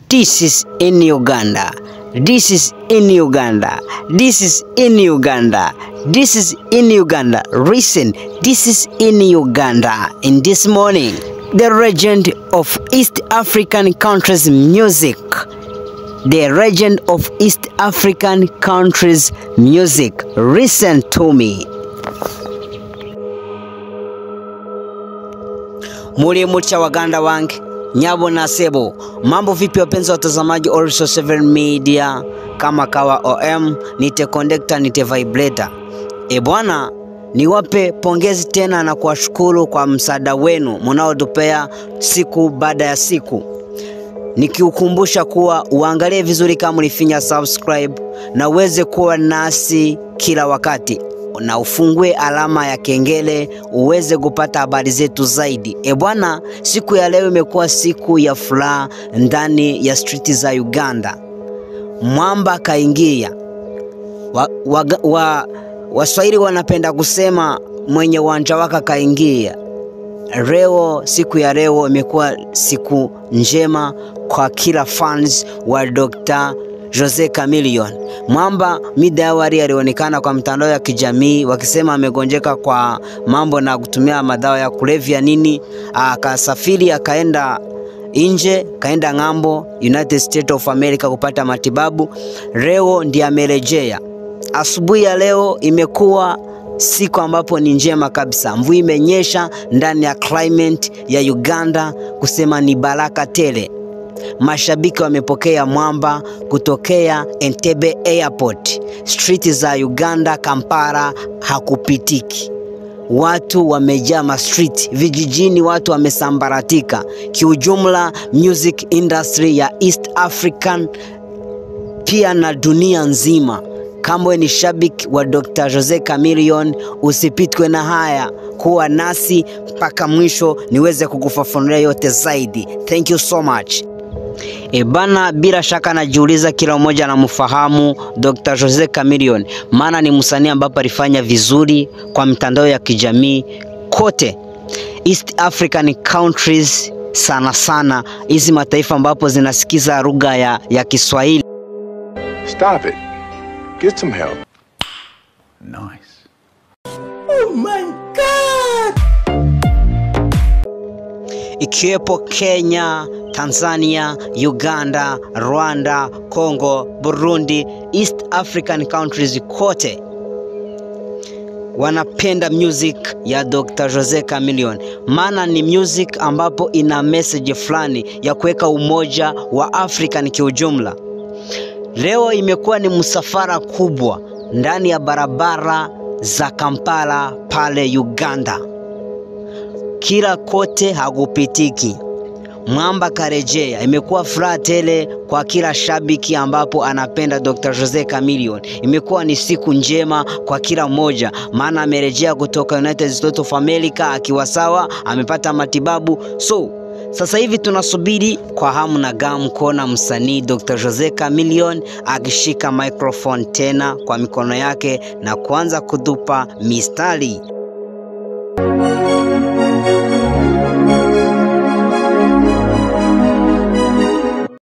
This is in Uganda. This is in Uganda. This is in Uganda. This is in Uganda. Listen, this is in Uganda. In this morning, the legend of East African countries music. The legend of East African countries music. Listen to me. Muli mucha waganda wange, nyabo na sebo. Mambo vipi wapenzi watazamaji Also 7 Media, kama kawa OM, nite conductor, nite vibrator. Bwana, niwape pongezi tena na kuwashukuru kwa msaada wenu mnaotupea siku baada ya siku. Nikiukumbusha kuwa uangalie vizuri kama ulifinya subscribe na uweze kuwa nasi kila wakati. Na ufungue alama ya kengele uweze kupata habari zetu zaidi. Bwana, siku ya leo imekuwa siku ya furaha ndani ya street za Uganda. Mwamba kaingia. Waswahili wanapenda kusema mwenye uwanja waka kaingia. Leo, siku ya leo imekuwa siku njema kwa kila fans wa Dr. Jose Chameleone. Mwamba mida awali alionekana kwa mtandao ya kijamii wakisema amegonjeka kwa mambo na kutumia madawa ya kulevya nini. Akasafiri akaenda nje, kaenda ngambo United States of America kupata matibabu. Leo ndiye amerejea. Asubuhi ya leo imekuwa siku ambapo ni njema kabisa. Mvua imenyesha ndani ya climate ya Uganda kusema ni baraka tele. Mashabiki wamepokea Mwamba kutokea Entebbe Airport. Street za Uganda, Kampala hakupitiki. Watu wamejaa street, vijijini watu wamesambaratika. Kiujumla music industry ya East African pia na dunia nzima. Kama ni shabiki wa Dr. Jose Chameleone, usipitwe na haya. Kuwa nasi mpaka mwisho niweze kukufafanulia yote zaidi. Thank you so much. Bana, bila shaka najiuliza kila mmoja anamfahamu Dr. Jose Chameleone, maana ni msanii ambaye alifanya vizuri kwa mitandao ya kijamii kote East African countries, sana hizi mataifa ambapo zinasikiza lugha ya Kiswahili. Stop it. Get some help. Nice. Oh my God! Ikiwepo Kenya, Tanzania, Uganda, Rwanda, Congo, Burundi, East African countries kote wanapenda music ya Dr. Jose Chameleone. Maana ni music ambapo ina message fulani ya kuweka umoja wa African kiujumla. Leo imekuwa ni msafara kubwa ndani ya barabara za Kampala pale Uganda. Kila kote hakupitiki. Mwamba karejea. Imekuwa furaha tele kwa kila shabiki ambapo anapenda Dr. Jose Chameleone. Imekuwa ni siku njema kwa kila mmoja, maana amerejea kutoka United States of America akiwa sawa, amepata matibabu. So sasa hivi tunasubiri kwa hamu na gamu kuona msanii Dr. Jose Chameleone akishika microphone tena kwa mikono yake na kuanza kutupa mistari.